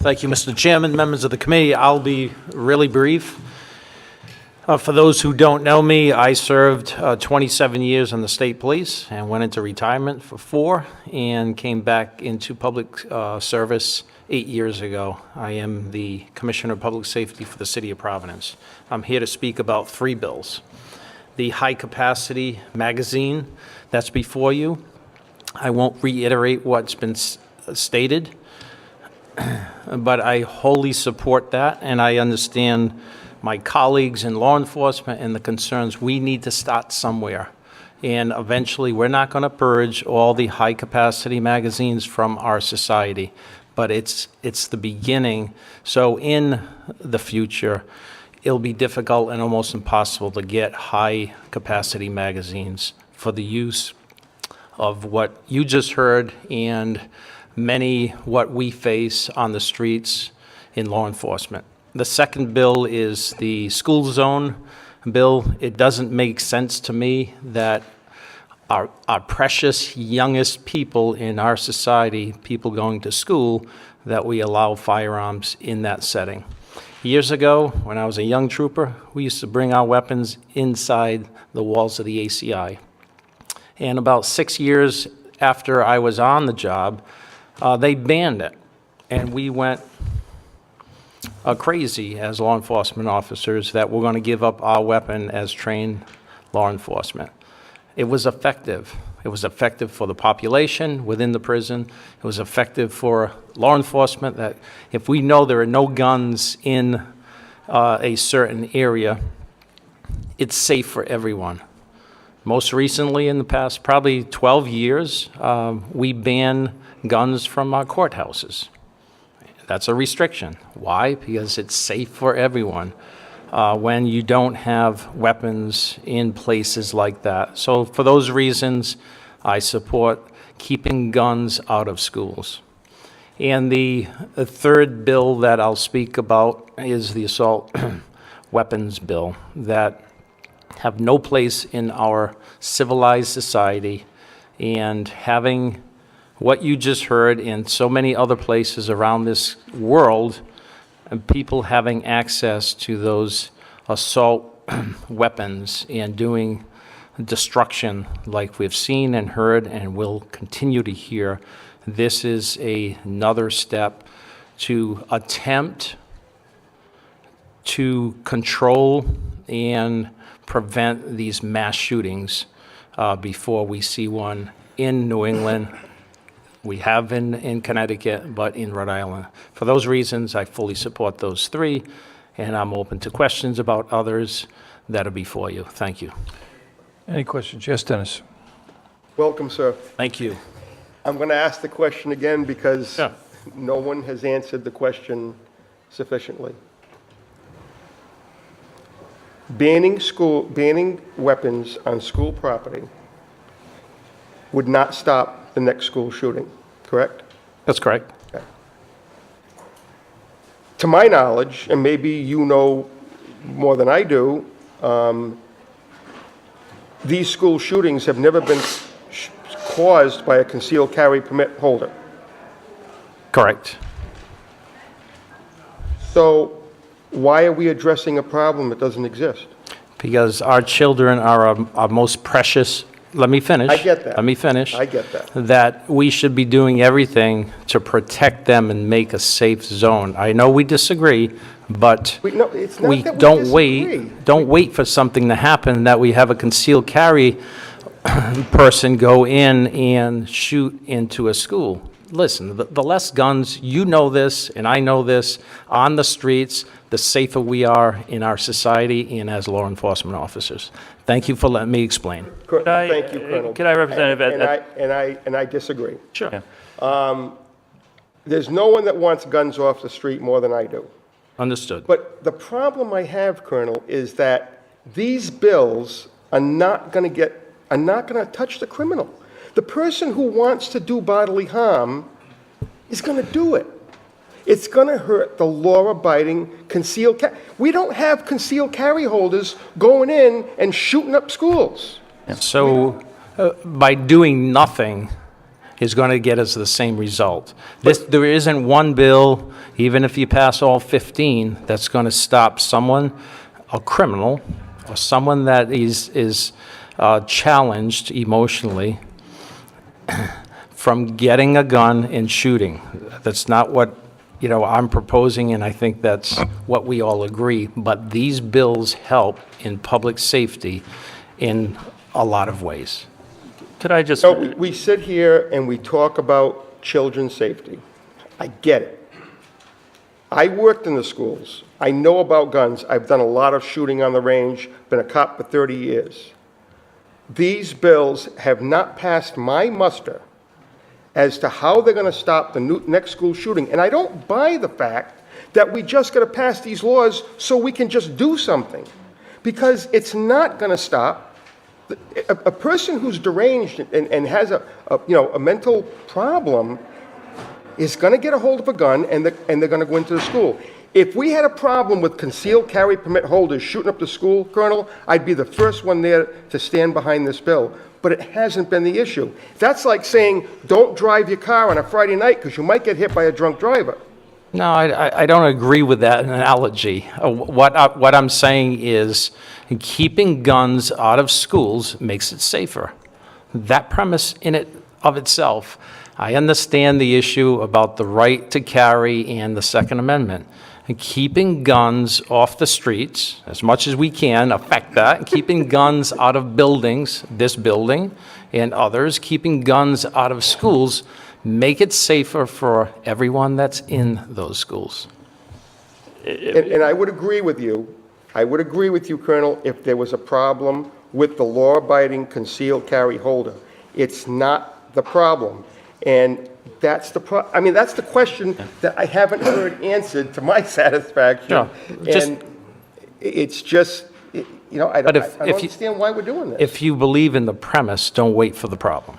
Thank you, Mr. Chairman, members of the committee. I'll be really brief. For those who don't know me, I served 27 years in the state police and went into retirement for 4 and came back into public service 8 years ago. I am the Commissioner of Public Safety for the City of Providence. I'm here to speak about 3 bills. The high-capacity magazine that's before you. I won't reiterate what's been stated, but I wholly support that, and I understand my colleagues in law enforcement and the concerns. We need to start somewhere. And eventually, we're not going to purge all the high-capacity magazines from our society, but it's the beginning. So in the future, it'll be difficult and almost impossible to get high-capacity magazines for the use of what you just heard and many what we face on the streets in law enforcement. The second bill is the school zone bill. It doesn't make sense to me that our precious youngest people in our society, people going to school, that we allow firearms in that setting. Years ago, when I was a young trooper, we used to bring our weapons inside the walls of the ACI. And about 6 years after I was on the job, they banned it. And we went crazy as law enforcement officers that we're going to give up our weapon as trained law enforcement. It was effective. It was effective for the population within the prison. It was effective for law enforcement that if we know there are no guns in a certain area, it's safe for everyone. Most recently, in the past probably 12 years, we ban guns from our courthouses. That's a restriction. Why? Because it's safe for everyone when you don't have weapons in places like that. So for those reasons, I support keeping guns out of schools. And the third bill that I'll speak about is the assault weapons bill that have no place in our civilized society, and having what you just heard in so many other places around this world, and people having access to those assault weapons and doing destruction like we've seen and heard and will continue to hear. This is another step to attempt to control and prevent these mass shootings before we see one in New England. We have in Connecticut, but in Rhode Island. For those reasons, I fully support those 3, and I'm open to questions about others that are before you. Thank you. Any questions? Yes, Dennis. Welcome, sir. Thank you. I'm going to ask the question again because Yeah. no one has answered the question sufficiently. Banning weapons on school property would not stop the next school shooting, correct? That's correct. Okay. To my knowledge, and maybe you know more than I do, these school shootings have never been caused by a concealed carry permit holder. Correct. So why are we addressing a problem that doesn't exist? Because our children are our most precious. Let me finish. I get that. Let me finish. I get that. That we should be doing everything to protect them and make a safe zone. I know we disagree, but No, it's not we that we don't disagree. Don't wait for something to happen that we have a concealed carry person go in and shoot into a school. Listen, the less guns, you know this, and I know this, on the streets, the safer we are in our society and as law enforcement officers. Thank you for letting me explain. Thank you, Colonel. Could I, Representative, And I disagree. Sure. Yeah. There's no one that wants guns off the street more than I do. Understood. But the problem I have, Colonel, is that these bills are not going to touch the criminal. The person who wants to do bodily harm is going to do it. It's going to hurt the law-abiding concealed carry. We don't have concealed carry holders going in and shooting up schools. So by doing nothing, is going to get us the same result. There isn't one bill, even if you pass all 15, that's going to stop someone, a criminal, or someone that is challenged emotionally from getting a gun and shooting. That's not what, I'm proposing, and I think that's what we all agree. But these bills help in public safety in a lot of ways. Could I just, So we sit here and we talk about children's safety. I get it. I worked in the schools. I know about guns. I've done a lot of shooting on the range, been a cop for 30 years. These bills have not passed my muster as to how they're going to stop the next school shooting. And I don't buy the fact that we just got to pass these laws so we can just do something, because it's not going to stop. A person who's deranged and has a mental problem is going to get a hold of a gun, and they're going to go into the school. If we had a problem with concealed carry permit holders shooting up the school, Colonel, I'd be the first one there to stand behind this bill. But it hasn't been the issue. That's like saying, don't drive your car on a Friday night because you might get hit by a drunk driver. No, I don't agree with that analogy. What I'm saying is keeping guns out of schools makes it safer. That premise in it of itself, I understand the issue about the right to carry and the Second Amendment. And keeping guns off the streets, as much as we can, affect that. Keeping guns out of buildings, this building and others, keeping guns out of schools, make it safer for everyone that's in those schools. And I would agree with you. I would agree with you, Colonel, if there was a problem with the law-abiding concealed carry holder. It's not the problem. And that's that's the question that I haven't heard answered to my satisfaction. No, and it's just, I don't if you- understand why we're doing this. If you believe in the premise, don't wait for the problem.